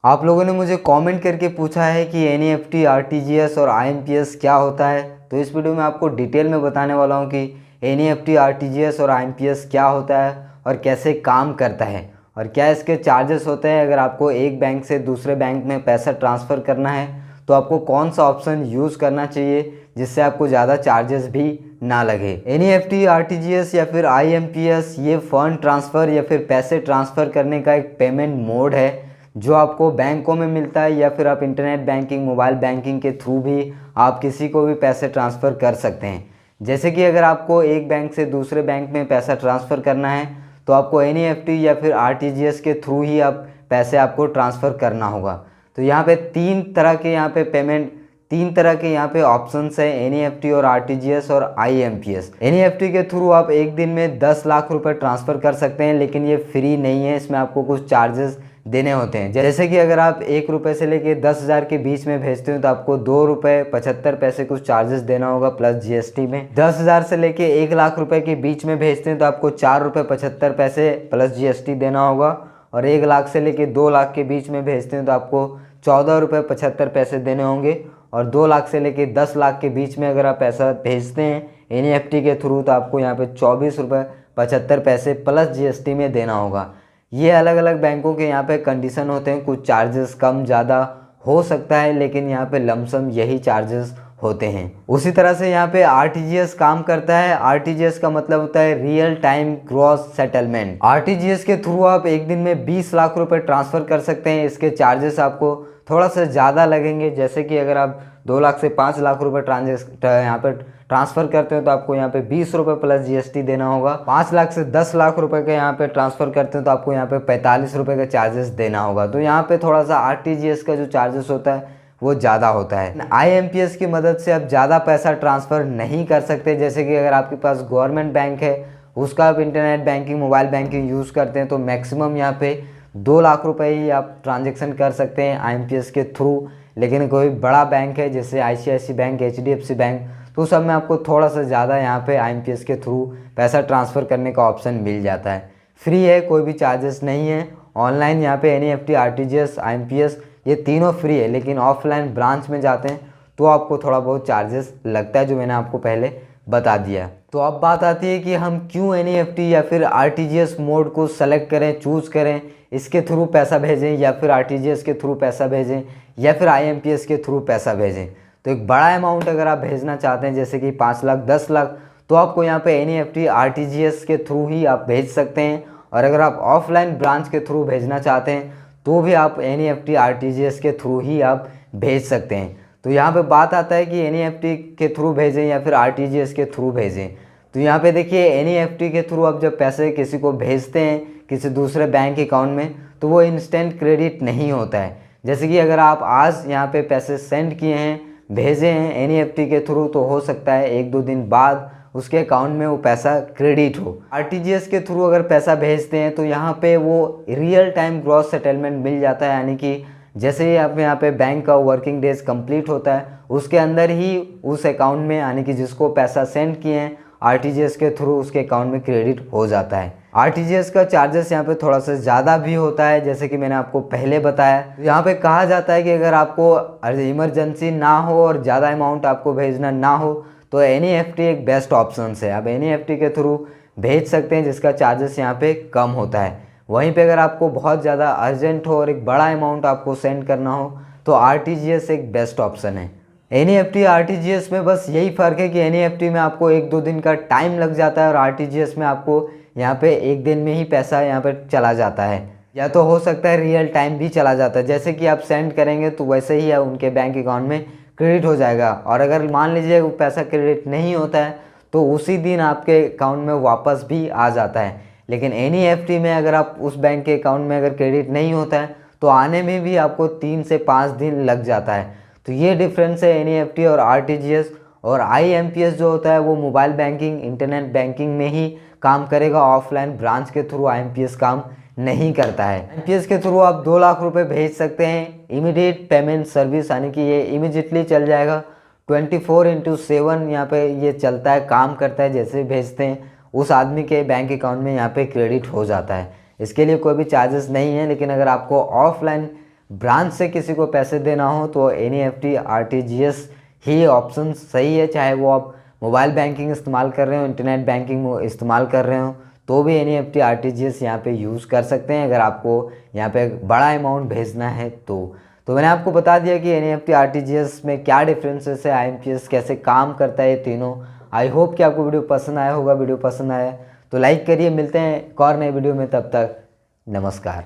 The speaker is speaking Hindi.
आप लोगों ने मुझे कमेंट करके पूछा है कि एनईएफटी, आरटीजीएस और आईएमपीएस क्या होता है। तो इस वीडियो में आपको डिटेल में बताने वाला हूँ कि एनईएफटी, आरटीजीएस और आईएमपीएस क्या होता है और कैसे काम करता है और क्या इसके चार्जेस होते हैं। अगर आपको एक बैंक से दूसरे बैंक में पैसा ट्रांसफ़र करना है तो आपको कौन सा ऑप्शन यूज़ करना चाहिए जिससे आपको ज़्यादा चार्जेस भी ना लगे। एनईएफटी, आरटीजीएस या फिर आईएमपीएस ये फंड ट्रांसफ़र या फिर पैसे ट्रांसफ़र करने का एक पेमेंट मोड है जो आपको बैंकों में मिलता है या फिर आप इंटरनेट बैंकिंग, मोबाइल बैंकिंग के थ्रू भी आप किसी को भी पैसे ट्रांसफ़र कर सकते हैं। जैसे कि अगर आपको एक बैंक से दूसरे बैंक में पैसा ट्रांसफ़र करना है तो आपको एनईएफटी या फिर आरटीजीएस के थ्रू ही आप पैसे आपको ट्रांसफ़र करना होगा। तो यहाँ पे तीन तरह के यहाँ पे ऑप्शंस है, एनईएफटी और आरटीजीएस और आईएमपीएस। एनईएफटी के थ्रू आप एक दिन में 10 लाख रुपए ट्रांसफ़र कर सकते हैं, लेकिन ये फ्री नहीं है, इसमें आपको कुछ चार्जेस देने होते हैं। जैसे कि अगर आप 1 रुपये से लेके 10,000 के बीच में भेजते हो तो आपको 2 रुपये 75 पैसे कुछ चार्जेस देना होगा प्लस जीएसटी में। 10,000 से लेके 1 लाख रुपए के बीच में भेजते हैं तो आपको 4 रुपये 75 पैसे प्लस जीएसटी देना होगा। और 1 लाख से लेके 2 लाख के बीच में भेजते हैं तो आपको 14 रुपये 75 पैसे देने होंगे। और 2 लाख से लेके 10 लाख के बीच में अगर आप पैसा भेजते हैं एनईएफटी के थ्रू तो आपको यहाँ पे 24 रुपये 75 पैसे प्लस जीएसटी में देना होगा। ये अलग अलग बैंकों के यहाँ पे कंडीशन होते हैं, कुछ चार्जेस कम ज़्यादा हो सकता है, लेकिन यहाँ पे लमसम यही चार्जेस होते हैं। उसी तरह से यहाँ पे आरटीजीएस काम करता है। आरटीजीएस का मतलब होता है real time gross settlement. RTGS के थ्रू आप एक दिन में 20 लाख रुपए ट्रांसफ़र कर सकते हैं। इसके चार्जेस आपको थोड़ा सा ज़्यादा लगेंगे। जैसे कि अगर आप 2 लाख से 5 लाख रुपए यहाँ पर ट्रांसफ़र करते हो तो आपको यहाँ पे 20 रुपये प्लस जीएसटी देना होगा। 5 लाख से 10 लाख रुपए के यहाँ पे ट्रांसफ़र करते हो तो आपको यहाँ पे 45 रुपये का चार्जेस देना होगा। तो यहाँ पे थोड़ा सा आरटीजीएस का जो चार्जेस होता है वो ज़्यादा होता है। आईएमपीएस की मदद से आप ज़्यादा पैसा ट्रांसफ़र नहीं कर सकते। जैसे कि अगर आपके पास गवर्नमेंट बैंक है, उसका आप internet banking, mobile banking use करते हैं तो मैक्सिमम यहाँ पे 2 लाख रुपए ही आप ट्रांजेक्शन कर सकते हैं आईएमपीएस के थ्रू। लेकिन कोई बड़ा बैंक है जैसे आईसीआईसीआई बैंक, एचडीएफसी बैंक, तो सब में आपको थोड़ा सा ज़्यादा यहाँ पे आईएमपीएस के थ्रू पैसा ट्रांसफ़र करने का ऑप्शन मिल जाता है। फ्री है, कोई भी चार्जेस नहीं है। ऑनलाइन यहाँ पे एनईएफटी, आरटीजीएस, आईएमपीएस ये तीनों फ्री है, लेकिन ऑफलाइन ब्रांच में जाते हैं तो आपको थोड़ा बहुत चार्जेस लगता है, जो मैंने आपको पहले बता दिया। तो अब बात आती है कि हम क्यों एनईएफटी या फिर आरटीजीएस मोड को सेलेक्ट करें, चूज़ करें, इसके थ्रू पैसा भेजें या फिर आरटीजीएस के थ्रू पैसा भेजें या फिर आईएमपीएस के थ्रू पैसा भेजें। तो एक बड़ा अमाउंट अगर आप भेजना चाहते हैं जैसे कि 5 लाख, 10 लाख, तो आपको यहाँ पे एनईएफटी, आरटीजीएस के थ्रू ही आप भेज सकते हैं। और अगर आप ऑफलाइन ब्रांच के थ्रू भेजना चाहते हैं तो भी आप एनईएफटी, आरटीजीएस के थ्रू ही आप भेज सकते हैं। तो यहाँ पे बात आता है कि एनईएफटी के थ्रू भेजें या फिर आरटीजीएस के थ्रू भेजें। तो यहाँ पे देखिए, एनईएफटी के थ्रू आप जब पैसे किसी को भेजते हैं किसी दूसरे बैंक अकाउंट में तो वो इंस्टेंट क्रेडिट नहीं होता है। जैसे कि अगर आप आज यहाँ पे पैसे सेंड किए हैं, भेजे हैं एनईएफटी के थ्रू, तो हो सकता है 1-2 दिन बाद उसके अकाउंट में वो पैसा क्रेडिट हो। आरटीजीएस के थ्रू अगर पैसा भेजते हैं तो यहाँ पे वो रियल टाइम ग्रॉस सेटलमेंट मिल जाता है, यानी कि जैसे ही आप यहाँ पे बैंक का वर्किंग डेज कंप्लीट होता है उसके अंदर ही उस अकाउंट में, यानी कि जिसको पैसा सेंड किए हैं आरटीजीएस के थ्रू, उसके अकाउंट में क्रेडिट हो जाता है। आरटीजीएस का चार्जेस यहाँ पे थोड़ा सा ज़्यादा भी होता है, जैसे कि मैंने आपको पहले बताया। यहाँ पे कहा जाता है कि अगर आपको इमरजेंसी ना हो और ज़्यादा अमाउंट आपको भेजना ना हो तो एनईएफटी एक बेस्ट ऑप्शन है। आप एनईएफटी के थ्रू भेज सकते हैं जिसका चार्जेस यहाँ पे कम होता है। वहीं पे अगर आपको बहुत ज़्यादा अर्जेंट हो और एक बड़ा अमाउंट आपको सेंड करना हो तो आरटीजीएस एक बेस्ट ऑप्शन है। एनईएफटी, आरटीजीएस में बस यही फ़र्क है कि एनईएफटी में आपको 1-2 दिन का टाइम लग जाता है और आरटीजीएस में आपको यहाँ पे एक दिन में ही पैसा यहाँ पे चला जाता है, या तो हो सकता है रियल टाइम भी चला जाता है। जैसे कि आप सेंड करेंगे तो वैसे ही उनके बैंक अकाउंट में क्रेडिट हो जाएगा। और अगर मान लीजिए वो पैसा क्रेडिट नहीं होता है तो उसी दिन आपके अकाउंट में वापस भी आ जाता है। लेकिन एनईएफटी में अगर आप उस बैंक के अकाउंट में अगर क्रेडिट नहीं होता है तो आने में भी आपको 3 से 5 दिन लग जाता है। तो ये डिफरेंस है एनईएफटी और आरटीजीएस। और आईएमपीएस जो होता है वो मोबाइल बैंकिंग, इंटरनेट बैंकिंग में ही काम करेगा, ऑफलाइन ब्रांच के थ्रू आईएमपीएस काम नहीं करता है। आईएमपीएस के थ्रू आप 2 लाख रुपए भेज सकते हैं, इमीडिएट पेमेंट सर्विस, यानी कि ये इमीडिएटली चल जाएगा। 24/7 यहाँ पे ये चलता है, काम करता है। जैसे भेजते हैं उस आदमी के बैंक अकाउंट में यहाँ पे क्रेडिट हो जाता है। इसके लिए कोई भी चार्जेस नहीं है। लेकिन अगर आपको ऑफलाइन ब्रांच से किसी को पैसे देना हो तो NEFT RTGS ही ऑप्शन सही है। चाहे वो आप मोबाइल बैंकिंग इस्तेमाल कर रहे हो, इंटरनेट बैंकिंग इस्तेमाल कर रहे हो, तो भी NEFT RTGS यहाँ पे यूज़ कर सकते हैं अगर आपको यहाँ पे बड़ा अमाउंट भेजना है तो मैंने आपको बता दिया कि NEFT RTGS में क्या डिफरेंसेस है, IMPS कैसे काम करता है, ये तीनों। आई होप कि आपको वीडियो पसंद आया होगा। वीडियो पसंद आया तो लाइक करिए। मिलते हैं एक और नए वीडियो में, तब तक नमस्कार।